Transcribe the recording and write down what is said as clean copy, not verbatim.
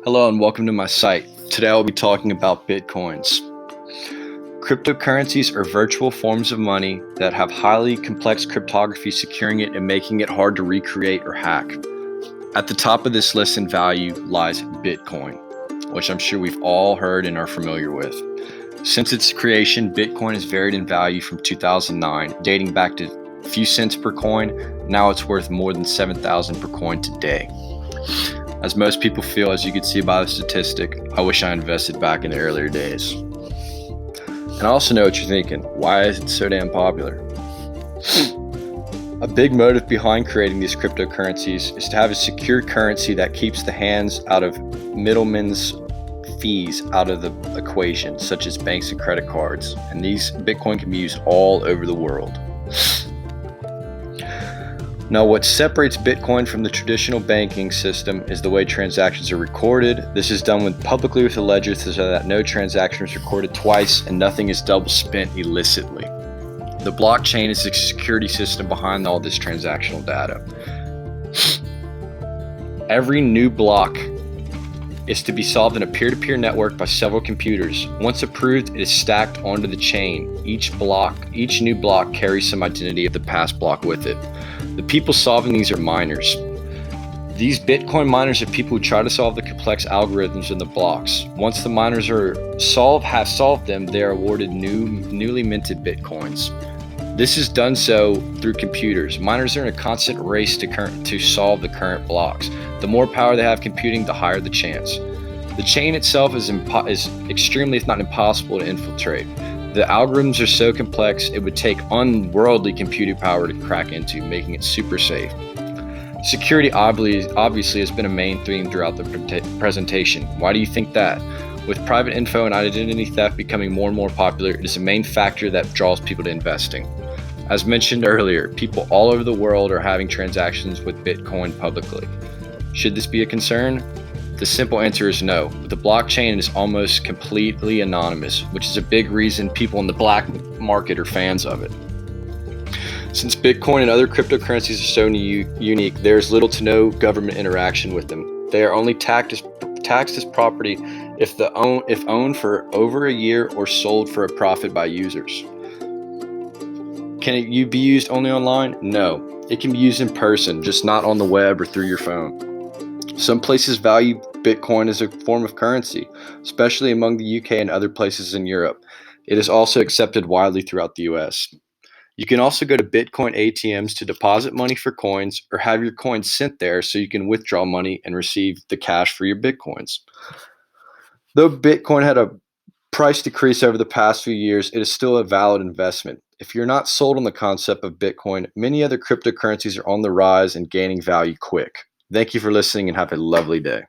Hello and welcome to my site. Today I'll be talking about Bitcoins. Cryptocurrencies are virtual forms of money that have highly complex cryptography securing it and making it hard to recreate or hack. At the top of this list in value lies Bitcoin, which I'm sure we've all heard and are familiar with. Since its creation, Bitcoin has varied in value from 2009, dating back to a few cents per coin. Now it's worth more than 7,000 per coin today. As most people feel, as you can see by the statistic, I wish I invested back in the earlier days. And I also know what you're thinking, why is it so damn popular? A big motive behind creating these cryptocurrencies is to have a secure currency that keeps the hands out of middlemen's fees out of the equation, such as banks and credit cards. And these Bitcoin can be used all over the world. Now, what separates Bitcoin from the traditional banking system is the way transactions are recorded. This is done publicly with a ledger so that no transaction is recorded twice and nothing is double spent illicitly. The blockchain is the security system behind all this transactional data. Every new block is to be solved in a peer-to-peer network by several computers. Once approved, it is stacked onto the chain. Each new block carries some identity of the past block with it. The people solving these are miners. These Bitcoin miners are people who try to solve the complex algorithms in the blocks. Once the miners have solved them, they are awarded newly minted Bitcoins. This is done so through computers. Miners are in a constant race to solve the current blocks. The more power they have computing, the higher the chance. The chain itself is extremely, if not impossible, to infiltrate. The algorithms are so complex, it would take unworldly computing power to crack into, making it super safe. Security obviously has been a main theme throughout the presentation. Why do you think that? With private info and identity theft becoming more and more popular, it is a main factor that draws people to investing. As mentioned earlier, people all over the world are having transactions with Bitcoin publicly. Should this be a concern? The simple answer is no. With the blockchain, it is almost completely anonymous, which is a big reason people in the black market are fans of it. Since Bitcoin and other cryptocurrencies are so unique, there is little to no government interaction with them. They are only taxed as property if owned for over a year or sold for a profit by users. Can it be used only online? No. It can be used in person, just not on the web or through your phone. Some places value Bitcoin as a form of currency, especially among the UK and other places in Europe. It is also accepted widely throughout the US. You can also go to Bitcoin ATMs to deposit money for coins or have your coins sent there so you can withdraw money and receive the cash for your Bitcoins. Though Bitcoin had a price decrease over the past few years, it is still a valid investment. If you're not sold on the concept of Bitcoin, many other cryptocurrencies are on the rise and gaining value quick. Thank you for listening and have a lovely day.